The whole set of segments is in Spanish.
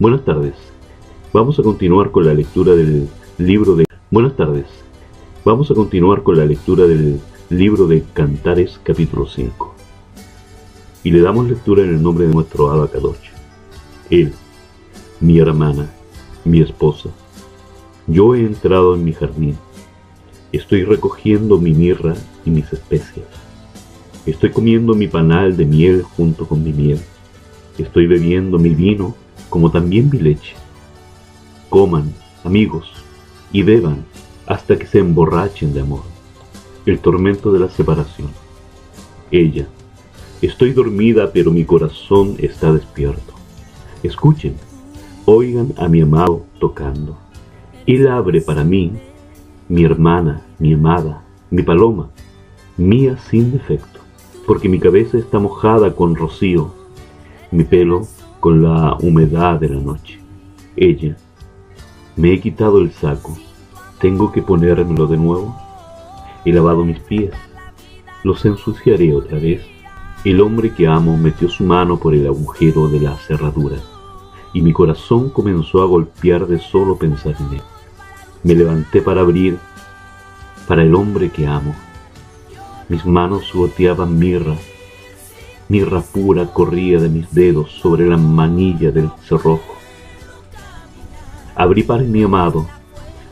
Buenas tardes. Vamos a continuar con la lectura del libro de... Buenas tardes. Vamos a continuar con la lectura del libro de Cantares, capítulo 5. Y le damos lectura en el nombre de nuestro Abacadosh. Él, mi hermana, mi esposa. Yo he entrado en mi jardín. Estoy recogiendo mi mirra y mis especias. Estoy comiendo mi panal de miel junto con mi miel. Estoy bebiendo mi vino como también mi leche. Coman, amigos, y beban hasta que se emborrachen de amor. El tormento de la separación. Ella. Estoy dormida, pero mi corazón está despierto. Escuchen, oigan a mi amado tocando. Él abre para mí, mi hermana, mi amada, mi paloma, mía sin defecto, porque mi cabeza está mojada con rocío, mi pelo con la humedad de la noche. Ella, me he quitado el saco, tengo que ponérmelo de nuevo. He lavado mis pies, los ensuciaré otra vez. El hombre que amo metió su mano por el agujero de la cerradura, y mi corazón comenzó a golpear de solo pensar en él. Me levanté para abrir para el hombre que amo. Mis manos goteaban mirra. Mirra pura corría de mis dedos sobre la manilla del cerrojo. Abrí para mi amado,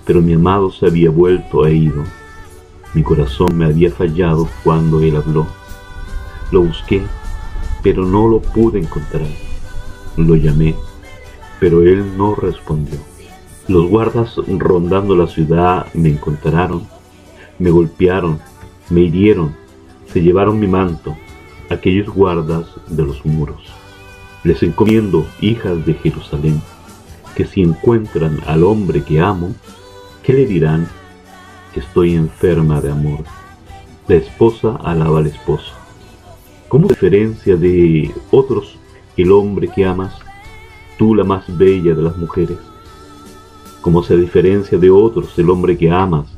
pero mi amado se había vuelto e ido. Mi corazón me había fallado cuando él habló. Lo busqué, pero no lo pude encontrar. Lo llamé, pero él no respondió. Los guardas rondando la ciudad me encontraron, me golpearon, me hirieron, se llevaron mi manto. Aquellos guardas de los muros. Les encomiendo, hijas de Jerusalén, que si encuentran al hombre que amo, ¿qué le dirán? Que estoy enferma de amor. La esposa alaba al esposo. ¿Cómo diferencia de otros el hombre que amas, tú la más bella de las mujeres? ¿Cómo se diferencia de otros el hombre que amas,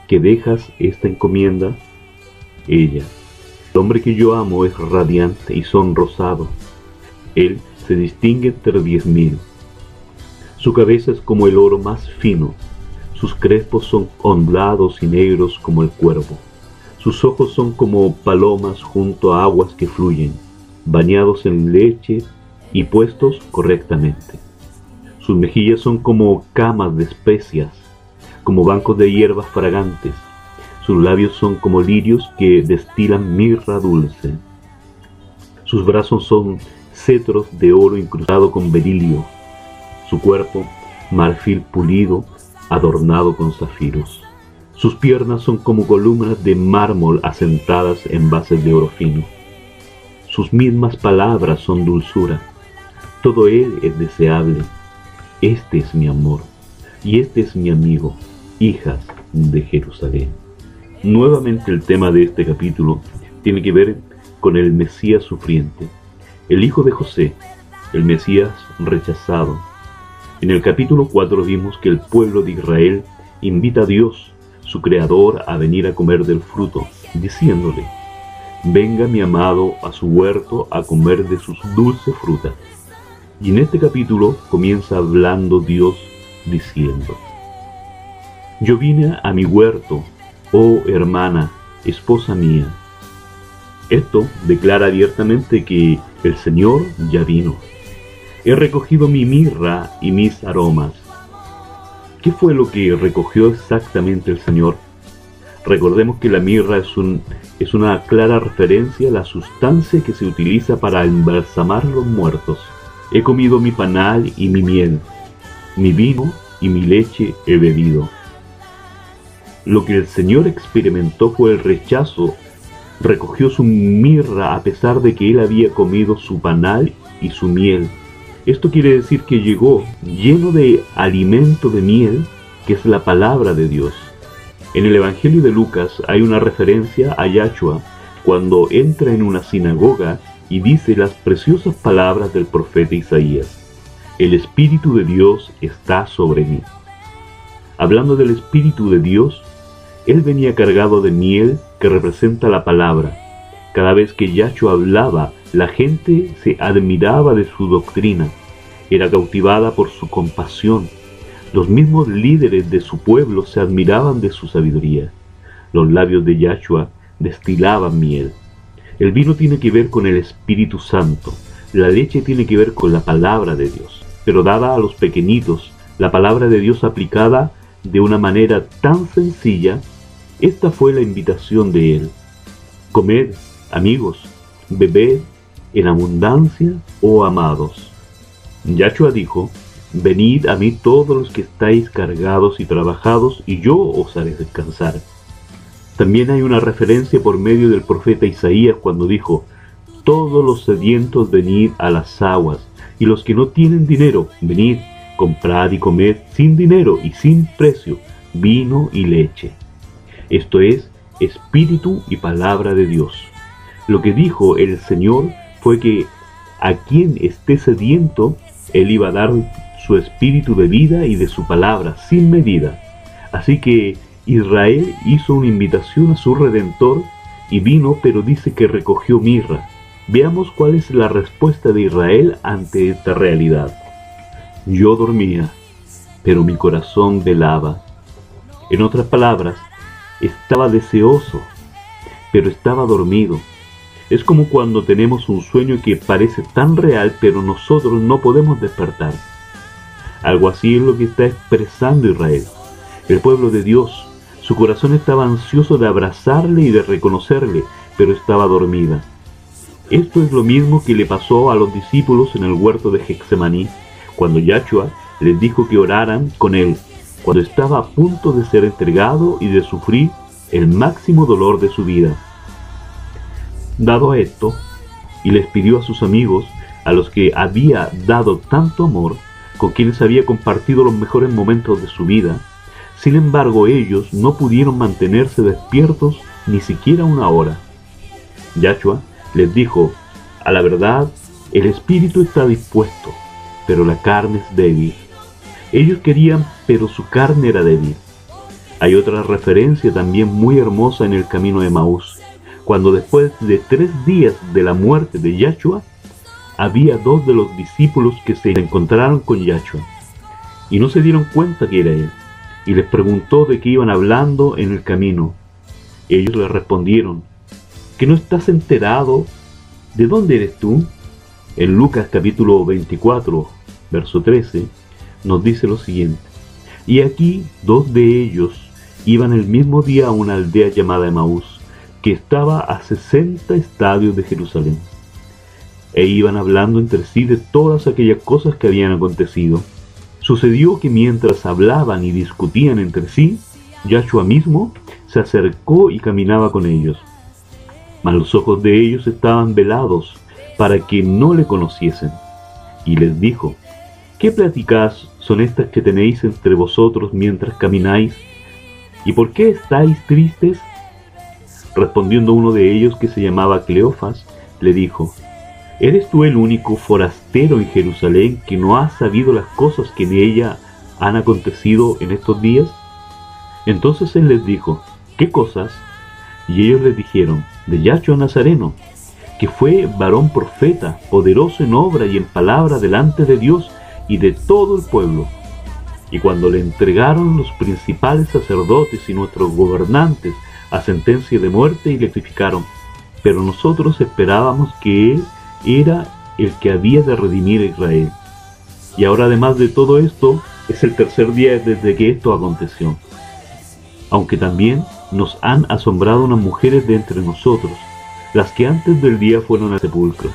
que dejas esta encomienda? Ella. El hombre que yo amo es radiante y sonrosado. Él se distingue entre 10.000. Su cabeza es como el oro más fino. Sus crespos son ondulados y negros como el cuervo. Sus ojos son como palomas junto a aguas que fluyen, bañados en leche y puestos correctamente. Sus mejillas son como camas de especias, como bancos de hierbas fragantes. Sus labios son como lirios que destilan mirra dulce. Sus brazos son cetros de oro incrustado con berilio. Su cuerpo, marfil pulido, adornado con zafiros. Sus piernas son como columnas de mármol asentadas en bases de oro fino. Sus mismas palabras son dulzura. Todo él es deseable. Este es mi amor, y este es mi amigo, hijas de Jerusalén. Nuevamente el tema de este capítulo tiene que ver con el Mesías sufriente, el hijo de José, el Mesías rechazado. En el capítulo 4 vimos que el pueblo de Israel invita a Dios, su creador, a venir a comer del fruto, diciéndole: venga mi amado a su huerto a comer de sus dulces frutas. Y en este capítulo comienza hablando Dios diciendo: yo vine a mi huerto, oh hermana, esposa mía. Esto declara abiertamente que el Señor ya vino. He recogido mi mirra y mis aromas. ¿Qué fue lo que recogió exactamente el Señor? Recordemos que la mirra es una clara referencia a la sustancia que se utiliza para embalsamar a los muertos. He comido mi panal y mi miel, mi vino y mi leche he bebido. Lo que el Señor experimentó fue el rechazo. Recogió su mirra a pesar de que él había comido su panal y su miel. Esto quiere decir que llegó lleno de alimento de miel, que es la palabra de Dios. En el Evangelio de Lucas hay una referencia a Yahshua cuando entra en una sinagoga y dice las preciosas palabras del profeta Isaías: el Espíritu de Dios está sobre mí. Hablando del Espíritu de Dios, él venía cargado de miel que representa la palabra. Cada vez que Yahshua hablaba, la gente se admiraba de su doctrina. era cautivada por su compasión. Los mismos líderes de su pueblo se admiraban de su sabiduría. Los labios de Yahshua destilaban miel. El vino tiene que ver con el Espíritu Santo. La leche tiene que ver con la palabra de Dios. Pero dada a los pequeñitos, la palabra de Dios aplicada de una manera tan sencilla, esta fue la invitación de Él. Comed, amigos, bebed en abundancia, oh amados. Yahshua dijo: venid a mí todos los que estáis cargados y trabajados, y yo os haré descansar. También hay una referencia por medio del profeta Isaías cuando dijo: todos los sedientos venid a las aguas, y los que no tienen dinero, venid, comprad y comed sin dinero y sin precio, vino y leche. Esto es espíritu y palabra de Dios. Lo que dijo el Señor fue que a quien esté sediento, Él iba a dar su espíritu de vida y de su palabra sin medida. Así que Israel hizo una invitación a su Redentor y vino, pero dice que recogió mirra. Veamos cuál es la respuesta de Israel ante esta realidad. Yo dormía, pero mi corazón velaba. En otras palabras, estaba deseoso, pero estaba dormido. Es como cuando tenemos un sueño que parece tan real, pero nosotros no podemos despertar. Algo así es lo que está expresando Israel. El pueblo de Dios, su corazón estaba ansioso de abrazarle y de reconocerle, pero estaba dormida. Esto es lo mismo que le pasó a los discípulos en el huerto de Getsemaní, cuando Yahshua les dijo que oraran con él, cuando estaba a punto de ser entregado y de sufrir el máximo dolor de su vida. Dado a esto, y les pidió a sus amigos, a los que había dado tanto amor, con quienes había compartido los mejores momentos de su vida, sin embargo ellos no pudieron mantenerse despiertos ni siquiera una hora. Yahshua les dijo: a la verdad, el espíritu está dispuesto, pero la carne es débil. Ellos querían, pero su carne era débil. Hay otra referencia también muy hermosa en el camino de Emaús, cuando después de 3 días de la muerte de Yahshua, había 2 de los discípulos que se encontraron con Yahshua, y no se dieron cuenta que era él, y les preguntó de qué iban hablando en el camino. Ellos le respondieron: ¿que no estás enterado? ¿De dónde eres tú? En Lucas capítulo 24, verso 13, nos dice lo siguiente: y aquí 2 de ellos iban el mismo día a una aldea llamada Emaús, que estaba a 60 estadios de Jerusalén, e iban hablando entre sí de todas aquellas cosas que habían acontecido. Sucedió que mientras hablaban y discutían entre sí, Yahshua mismo se acercó y caminaba con ellos. Mas los ojos de ellos estaban velados para que no le conociesen. Y les dijo: ¿qué pláticas son estas que tenéis entre vosotros mientras camináis? ¿Y por qué estáis tristes? Respondiendo uno de ellos, que se llamaba Cleofas, le dijo: ¿eres tú el único forastero en Jerusalén que no ha sabido las cosas que en ella han acontecido en estos días? Entonces él les dijo: ¿qué cosas? Y ellos les dijeron: de Yahshua Nazareno, que fue varón profeta, poderoso en obra y en palabra delante de Dios y de todo el pueblo. Y cuando le entregaron los principales sacerdotes y nuestros gobernantes a sentencia de muerte, y le crucificaron. Pero nosotros esperábamos que él era el que había de redimir a Israel. Y ahora, además de todo esto, es el 3er día desde que esto aconteció. Aunque también nos han asombrado unas mujeres de entre nosotros, las que antes del día fueron al sepulcro.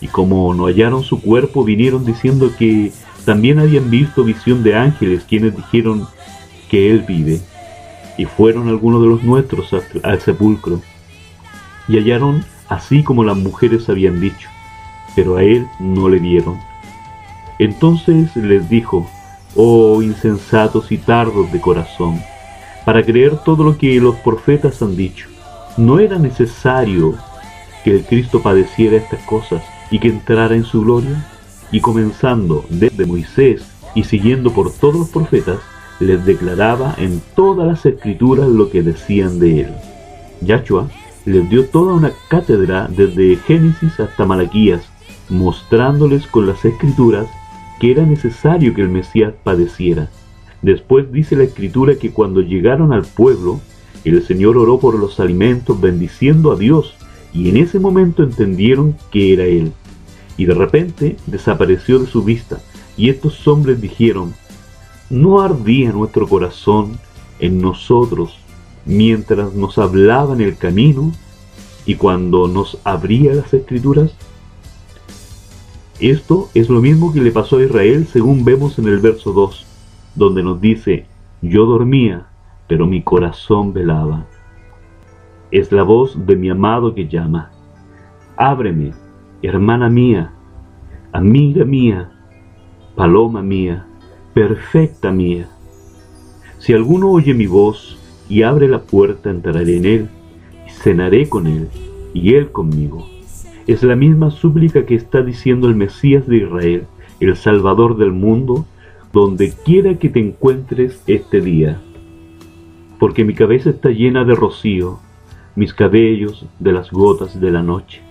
Y como no hallaron su cuerpo, vinieron diciendo que también habían visto visión de ángeles, quienes dijeron que él vive. Y fueron algunos de los nuestros al sepulcro, y hallaron así como las mujeres habían dicho, pero a él no le vieron. Entonces les dijo: oh insensatos y tardos de corazón, para creer todo lo que los profetas han dicho. ¿No era necesario que el Cristo padeciera estas cosas y que entrara en su gloria? Y comenzando desde Moisés y siguiendo por todos los profetas, les declaraba en todas las escrituras lo que decían de él. Yahshua les dio toda una cátedra desde Génesis hasta Malaquías, mostrándoles con las escrituras que era necesario que el Mesías padeciera. Después dice la Escritura que cuando llegaron al pueblo, el Señor oró por los alimentos bendiciendo a Dios, y en ese momento entendieron que era Él. Y de repente desapareció de su vista, y estos hombres dijeron: ¿no ardía nuestro corazón en nosotros mientras nos hablaba en el camino y cuando nos abría las Escrituras? Esto es lo mismo que le pasó a Israel, según vemos en el verso 2, donde nos dice: yo dormía, pero mi corazón velaba. Es la voz de mi amado que llama: ábreme, hermana mía, amiga mía, paloma mía, perfecta mía. Si alguno oye mi voz y abre la puerta, entraré en él, y cenaré con él, y él conmigo. Es la misma súplica que está diciendo el Mesías de Israel, el Salvador del mundo, donde quiera que te encuentres este día. Porque mi cabeza está llena de rocío, mis cabellos de las gotas de la noche.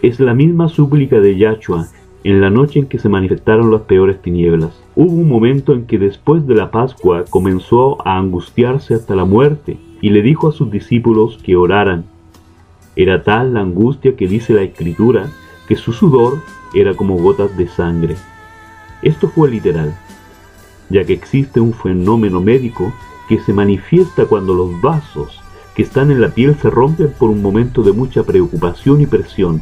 Es la misma súplica de Yahshua en la noche en que se manifestaron las peores tinieblas. Hubo un momento en que después de la Pascua comenzó a angustiarse hasta la muerte y le dijo a sus discípulos que oraran. Era tal la angustia que dice la Escritura que su sudor era como gotas de sangre. Esto fue literal, ya que existe un fenómeno médico que se manifiesta cuando los vasos que están en la piel se rompen por un momento de mucha preocupación y presión,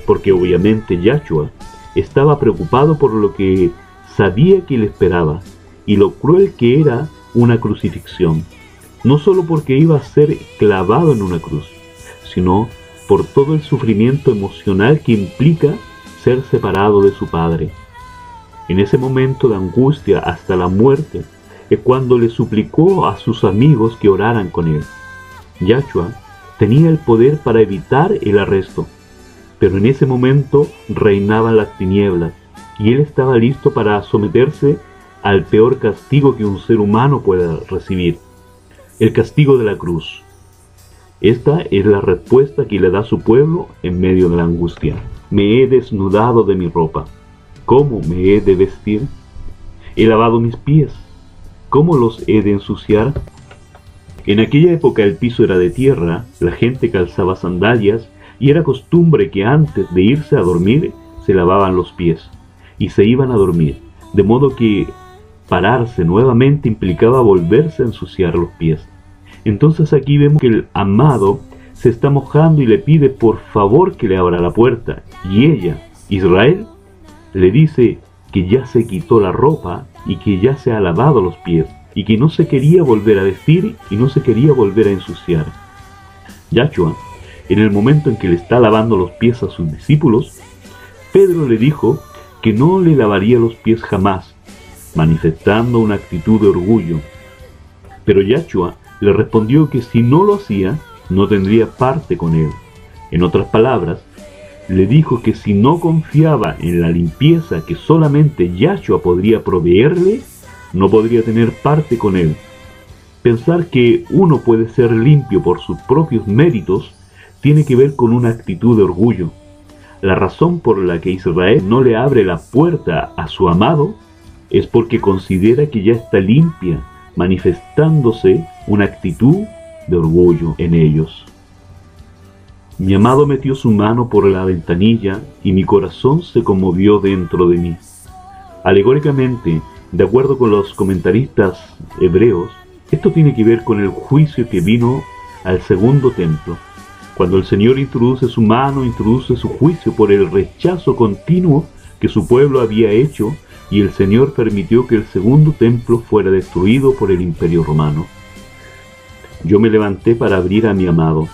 porque obviamente Yahshua estaba preocupado por lo que sabía que le esperaba y lo cruel que era una crucifixión, no solo porque iba a ser clavado en una cruz, sino por todo el sufrimiento emocional que implica ser separado de su Padre. En ese momento de angustia hasta la muerte es cuando le suplicó a sus amigos que oraran con él. Yahshua tenía el poder para evitar el arresto, pero en ese momento reinaban las tinieblas y él estaba listo para someterse al peor castigo que un ser humano pueda recibir: el castigo de la cruz. Esta es la respuesta que le da a su pueblo en medio de la angustia. Me he desnudado de mi ropa. ¿Cómo me he de vestir? He lavado mis pies. ¿Cómo los he de ensuciar? En aquella época el piso era de tierra, la gente calzaba sandalias y era costumbre que antes de irse a dormir se lavaban los pies y se iban a dormir, de modo que pararse nuevamente implicaba volverse a ensuciar los pies. Entonces aquí vemos que el amado se está mojando y le pide por favor que le abra la puerta, y ella, Israel, le dice que ya se quitó la ropa y que ya se ha lavado los pies y que no se quería volver a vestir y no se quería volver a ensuciar. Yahshua, en el momento en que le está lavando los pies a sus discípulos, Pedro le dijo que no le lavaría los pies jamás, manifestando una actitud de orgullo. Pero Yahshua le respondió que si no lo hacía, no tendría parte con él. En otras palabras, le dijo que si no confiaba en la limpieza que solamente Yahshua podría proveerle, no podría tener parte con él. Pensar que uno puede ser limpio por sus propios méritos tiene que ver con una actitud de orgullo. La razón por la que Israel no le abre la puerta a su amado es porque considera que ya está limpia, manifestándose una actitud de orgullo en ellos. Mi amado metió su mano por la ventanilla y mi corazón se conmovió dentro de mí. Alegóricamente, de acuerdo con los comentaristas hebreos, esto tiene que ver con el juicio que vino al segundo templo. Cuando el Señor introduce su mano, introduce su juicio por el rechazo continuo que su pueblo había hecho, y el Señor permitió que el segundo templo fuera destruido por el Imperio Romano. Yo me levanté para abrir a mi amado,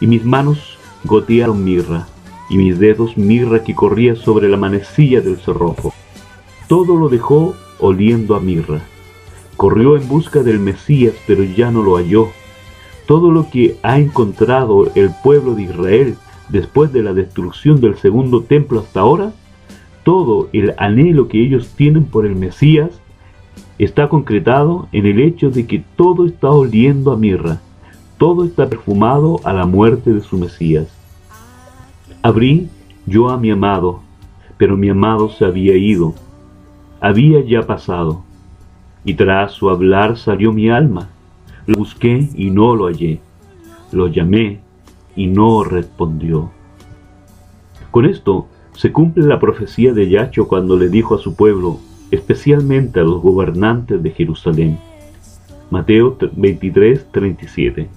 y mis manos gotearon mirra, y mis dedos mirra que corría sobre la manecilla del cerrojo. Todo lo dejó oliendo a mirra. Corrió en busca del Mesías, pero ya no lo halló. Todo lo que ha encontrado el pueblo de Israel después de la destrucción del segundo templo hasta ahora, todo el anhelo que ellos tienen por el Mesías, está concretado en el hecho de que todo está oliendo a mirra, todo está perfumado a la muerte de su Mesías. Abrí yo a mi amado, pero mi amado se había ido, había ya pasado, y tras su hablar salió mi alma. Lo busqué y no lo hallé. Lo llamé y no respondió. Con esto se cumple la profecía de Yacho cuando le dijo a su pueblo, especialmente a los gobernantes de Jerusalén. Mateo 23:37.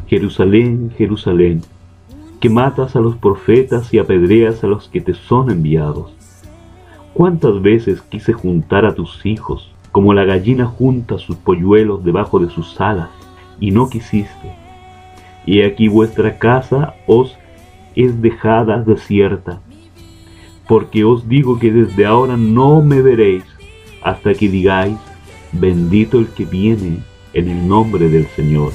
Jerusalén, Jerusalén, que matas a los profetas y apedreas a los que te son enviados. ¿Cuántas veces quise juntar a tus hijos, como la gallina junta sus polluelos debajo de sus alas, y no quisiste? Y aquí vuestra casa os es dejada desierta, porque os digo que desde ahora no me veréis, hasta que digáis, bendito el que viene en el nombre del Señor.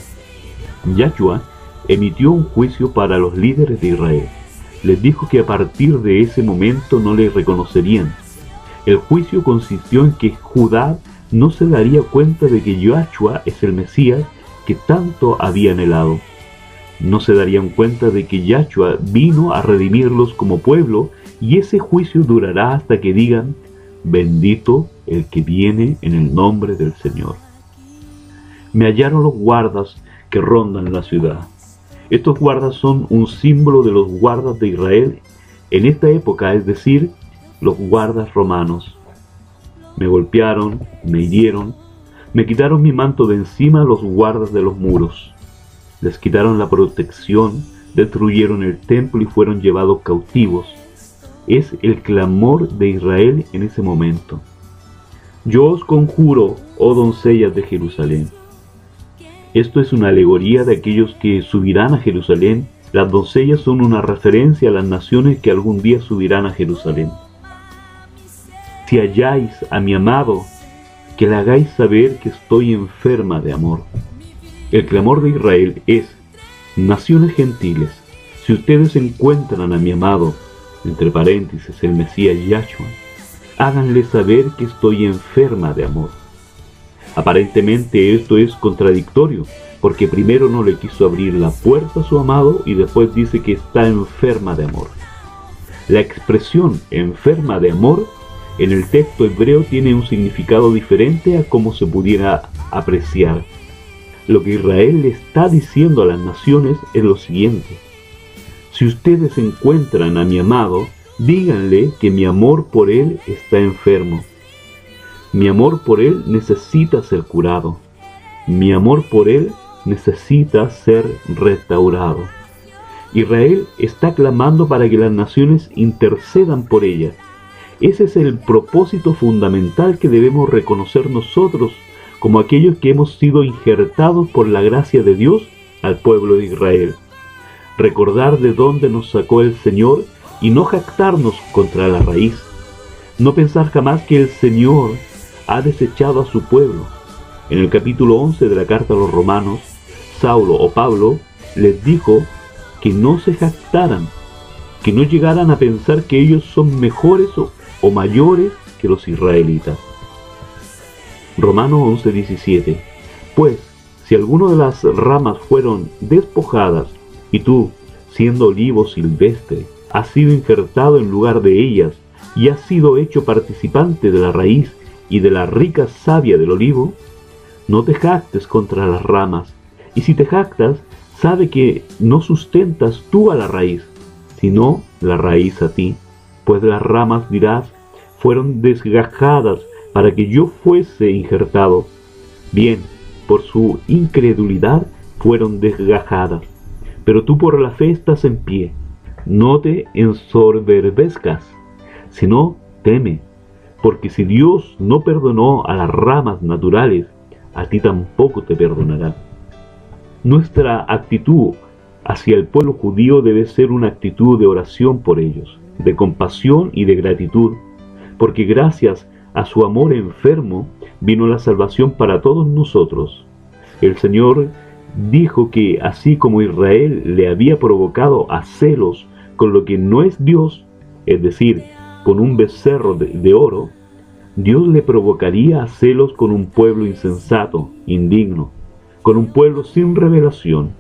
Yahshua emitió un juicio para los líderes de Israel. Les dijo que a partir de ese momento no le reconocerían. El juicio consistió en que Judá no se daría cuenta de que Yahshua es el Mesías que tanto había anhelado. No se darían cuenta de que Yahshua vino a redimirlos como pueblo, y ese juicio durará hasta que digan, bendito el que viene en el nombre del Señor. Me hallaron los guardas que rondan la ciudad. Estos guardas son un símbolo de los guardas de Israel en esta época, es decir, los guardas romanos. Me golpearon, me hirieron, me quitaron mi manto de encima los guardas de los muros. Les quitaron la protección, destruyeron el templo y fueron llevados cautivos. Es el clamor de Israel en ese momento. Yo os conjuro, oh doncellas de Jerusalén. Esto es una alegoría de aquellos que subirán a Jerusalén. Las doncellas son una referencia a las naciones que algún día subirán a Jerusalén. Si halláis a mi amado, que le hagáis saber que estoy enferma de amor. El clamor de Israel es, naciones gentiles, si ustedes encuentran a mi amado, entre paréntesis el Mesías Yahshua, háganle saber que estoy enferma de amor. Aparentemente esto es contradictorio, porque primero no le quiso abrir la puerta a su amado y después dice que está enferma de amor. La expresión enferma de amor en el texto hebreo tiene un significado diferente a como se pudiera apreciar. Lo que Israel le está diciendo a las naciones es lo siguiente: si ustedes encuentran a mi amado, díganle que mi amor por él está enfermo. Mi amor por él necesita ser curado. Mi amor por él necesita ser restaurado. Israel está clamando para que las naciones intercedan por ella. Ese es el propósito fundamental que debemos reconocer nosotros como aquellos que hemos sido injertados por la gracia de Dios al pueblo de Israel. Recordar de dónde nos sacó el Señor y no jactarnos contra la raíz. No pensar jamás que el Señor ha desechado a su pueblo. En el capítulo 11 de la carta a los Romanos, Saulo o Pablo les dijo que no se jactaran, que no llegaran a pensar que ellos son mejores o mayores que los israelitas. Romanos 11:17. Pues, si alguno de las ramas fueron despojadas, y tú, siendo olivo silvestre, has sido injertado en lugar de ellas, y has sido hecho participante de la raíz y de la rica savia del olivo, no te jactes contra las ramas, y si te jactas, sabe que no sustentas tú a la raíz, sino la raíz a ti, pues las ramas, dirás, fueron desgajadas para que yo fuese injertado. Bien, por su incredulidad fueron desgajadas, pero tú por la fe estás en pie. No te ensoberbezcas, sino teme, porque si Dios no perdonó a las ramas naturales, a ti tampoco te perdonará. Nuestra actitud hacia el pueblo judío debe ser una actitud de oración por ellos, de compasión y de gratitud, porque gracias a su amor enfermo vino la salvación para todos nosotros. El Señor dijo que así como Israel le había provocado a celos con lo que no es Dios, es decir, con un becerro de oro, Dios le provocaría a celos con un pueblo insensato, indigno, con un pueblo sin revelación.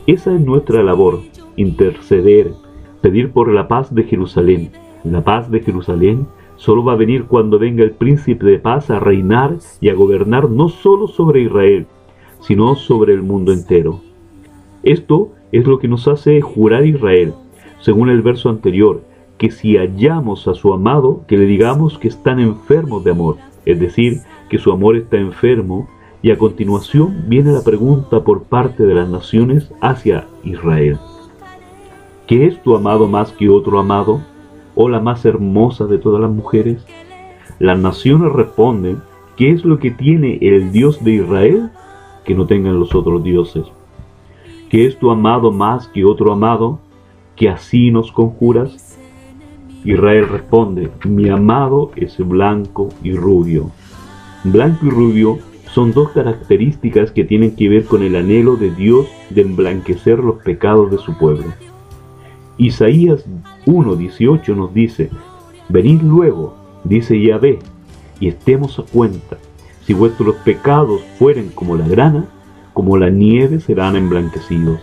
Esa es nuestra labor, interceder, pedir por la paz de Jerusalén. La paz de Jerusalén Solo va a venir cuando venga el príncipe de paz a reinar y a gobernar no solo sobre Israel, sino sobre el mundo entero. Esto es lo que nos hace jurar Israel, según el verso anterior, que si hallamos a su amado, que le digamos que están enfermos de amor, es decir, que su amor está enfermo, y a continuación viene la pregunta por parte de las naciones hacia Israel. ¿Qué es tu amado más que otro amado? ¿O la más hermosa de todas las mujeres? Las naciones responden, ¿qué es lo que tiene el Dios de Israel que no tengan los otros dioses? ¿Qué es tu amado más que otro amado, que así nos conjuras? Israel responde, mi amado es blanco y rubio. Blanco y rubio son dos características que tienen que ver con el anhelo de Dios de emblanquecer los pecados de su pueblo. Isaías 1:18 nos dice, venid luego, dice Yahvé, y estemos a cuenta. Si vuestros pecados fueren como la grana, como la nieve serán emblanquecidos.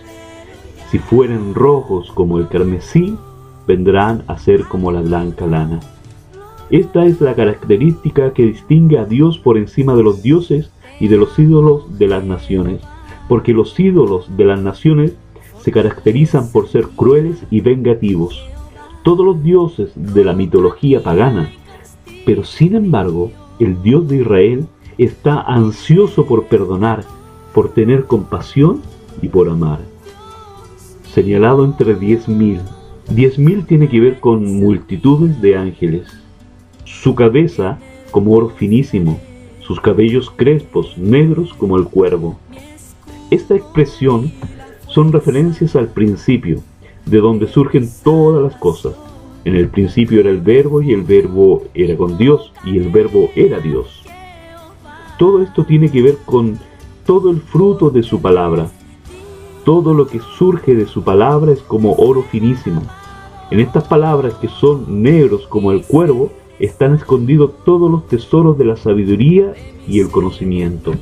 Si fueren rojos como el carmesí, vendrán a ser como la blanca lana. Esta es la característica que distingue a Dios por encima de los dioses y de los ídolos de las naciones, porque los ídolos de las naciones se caracterizan por ser crueles y vengativos, todos los dioses de la mitología pagana, pero sin embargo, el Dios de Israel está ansioso por perdonar, por tener compasión y por amar. Señalado entre 10.000. 10.000 tiene que ver con multitudes de ángeles. Su cabeza como oro finísimo, sus cabellos crespos, negros como el cuervo. Esta expresión son referencias al principio, de donde surgen todas las cosas. En el principio era el verbo, y el verbo era con Dios, y el verbo era Dios. Todo esto tiene que ver con todo el fruto de su palabra. Todo lo que surge de su palabra es como oro finísimo. En estas palabras, que son negros como el cuervo, están escondidos todos los tesoros de la sabiduría y el conocimiento.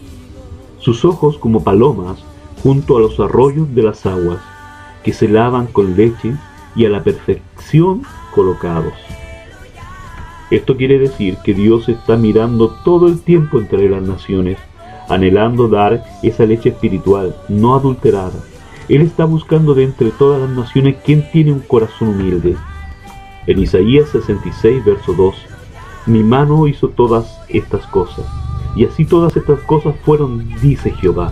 Sus ojos como palomas junto a los arroyos de las aguas, que se lavan con leche y a la perfección colocados. Esto quiere decir que Dios está mirando todo el tiempo entre las naciones, anhelando dar esa leche espiritual, no adulterada. Él está buscando de entre todas las naciones quien tiene un corazón humilde. En Isaías 66, verso 2, mi mano hizo todas estas cosas, y así todas estas cosas fueron, dice Jehová.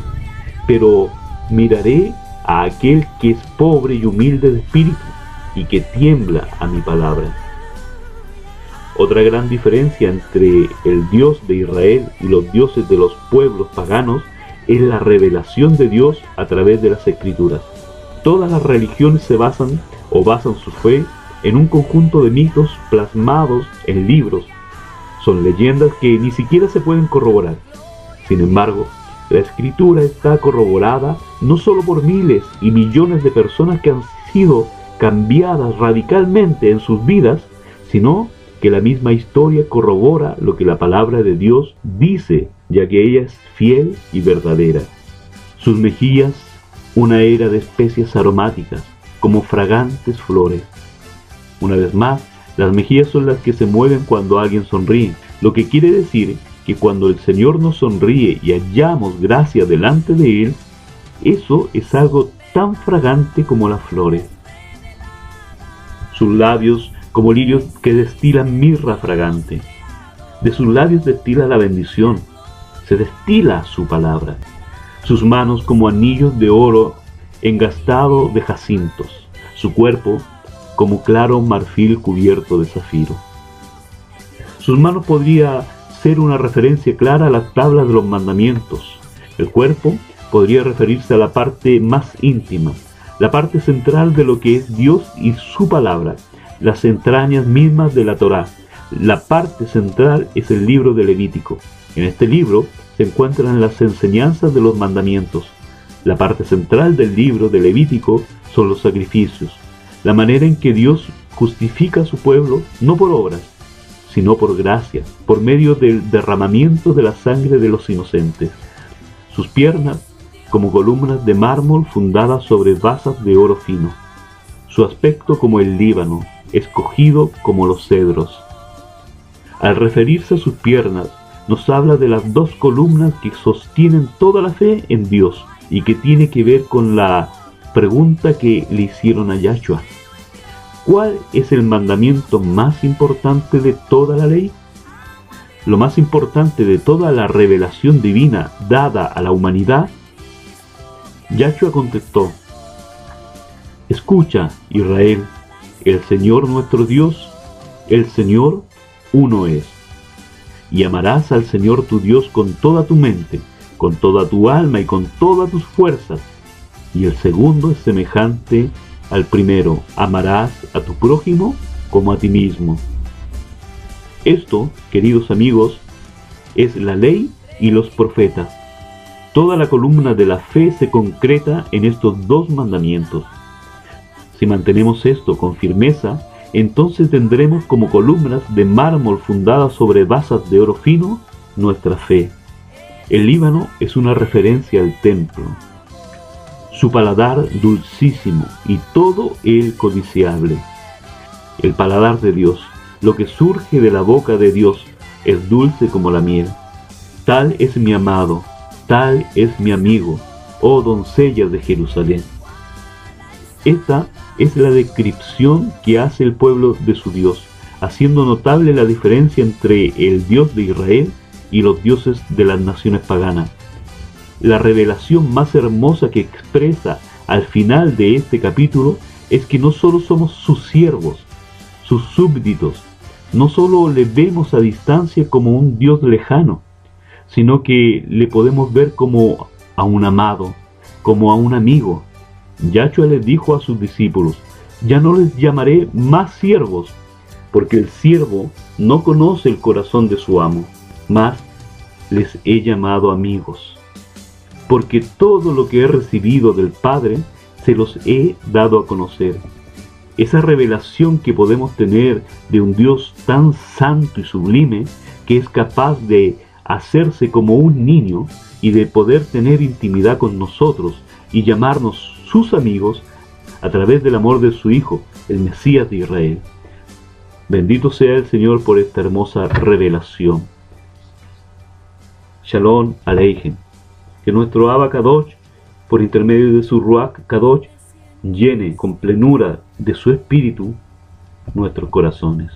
Pero miraré a aquel que es pobre y humilde de espíritu, y que tiembla a mi palabra. Otra gran diferencia entre el Dios de Israel y los dioses de los pueblos paganos es la revelación de Dios a través de las Escrituras. Todas las religiones se basan su fe en un conjunto de mitos plasmados en libros. Son leyendas que ni siquiera se pueden corroborar. Sin embargo, la Escritura está corroborada no solo por miles y millones de personas que han sido cambiadas radicalmente en sus vidas, sino que la misma historia corrobora lo que la palabra de Dios dice, ya que ella es fiel y verdadera. Sus mejillas, una era de especias aromáticas, como fragantes flores. Una vez más, las mejillas son las que se mueven cuando alguien sonríe, lo que quiere decir que cuando el Señor nos sonríe y hallamos gracia delante de Él, eso es algo tan fragante como las flores. Sus labios como lirios que destilan mirra fragante. De sus labios destila la bendición, se destila su palabra. Sus manos como anillos de oro engastado de jacintos, su cuerpo como claro marfil cubierto de zafiro. Sus manos podría ser una referencia clara a las tablas de los mandamientos. El cuerpo podría referirse a la parte más íntima, la parte central de lo que es Dios y su palabra, las entrañas mismas de la Torá. La parte central es el libro de Levítico. En este libro se encuentran las enseñanzas de los mandamientos. La parte central del libro de Levítico son los sacrificios, la manera en que Dios justifica a su pueblo, no por obras, sino por gracia, por medio del derramamiento de la sangre de los inocentes. Sus piernas como columnas de mármol fundadas sobre basas de oro fino. Su aspecto como el Líbano, escogido como los cedros. Al referirse a sus piernas, nos habla de las dos columnas que sostienen toda la fe en Dios y que tiene que ver con la pregunta que le hicieron a Yahshua. ¿Cuál es el mandamiento más importante de toda la ley? Lo más importante de toda la revelación divina dada a la humanidad. Yahshua contestó: escucha, Israel, el Señor nuestro Dios, el Señor uno es. Y amarás al Señor tu Dios con toda tu mente, con toda tu alma y con todas tus fuerzas. Y el segundo es semejante al primero: amarás a tu prójimo como a ti mismo. Esto, queridos amigos, es la ley y los profetas. Toda la columna de la fe se concreta en estos dos mandamientos. Si mantenemos esto con firmeza, entonces tendremos como columnas de mármol fundadas sobre basas de oro fino nuestra fe. El Líbano es una referencia al templo. Su paladar dulcísimo y todo él codiciable. El paladar de Dios, lo que surge de la boca de Dios, es dulce como la miel. Tal es mi amado, tal es mi amigo, oh doncellas de Jerusalén. Esta es la descripción que hace el pueblo de su Dios, haciendo notable la diferencia entre el Dios de Israel y los dioses de las naciones paganas. La revelación más hermosa que expresa al final de este capítulo es que no solo somos sus siervos, sus súbditos, no solo le vemos a distancia como un Dios lejano, sino que le podemos ver como a un amado, como a un amigo. Yahshua les dijo a sus discípulos: ya no les llamaré más siervos, porque el siervo no conoce el corazón de su amo, mas les he llamado amigos, porque todo lo que he recibido del Padre se los he dado a conocer. Esa revelación que podemos tener de un Dios tan santo y sublime, que es capaz de hacerse como un niño y de poder tener intimidad con nosotros y llamarnos sus amigos a través del amor de su Hijo, el Mesías de Israel. Bendito sea el Señor por esta hermosa revelación. Shalom Aleichem. Que nuestro Abba Kadosh, por intermedio de su Ruach Kadosh, llene con plenura de su espíritu nuestros corazones.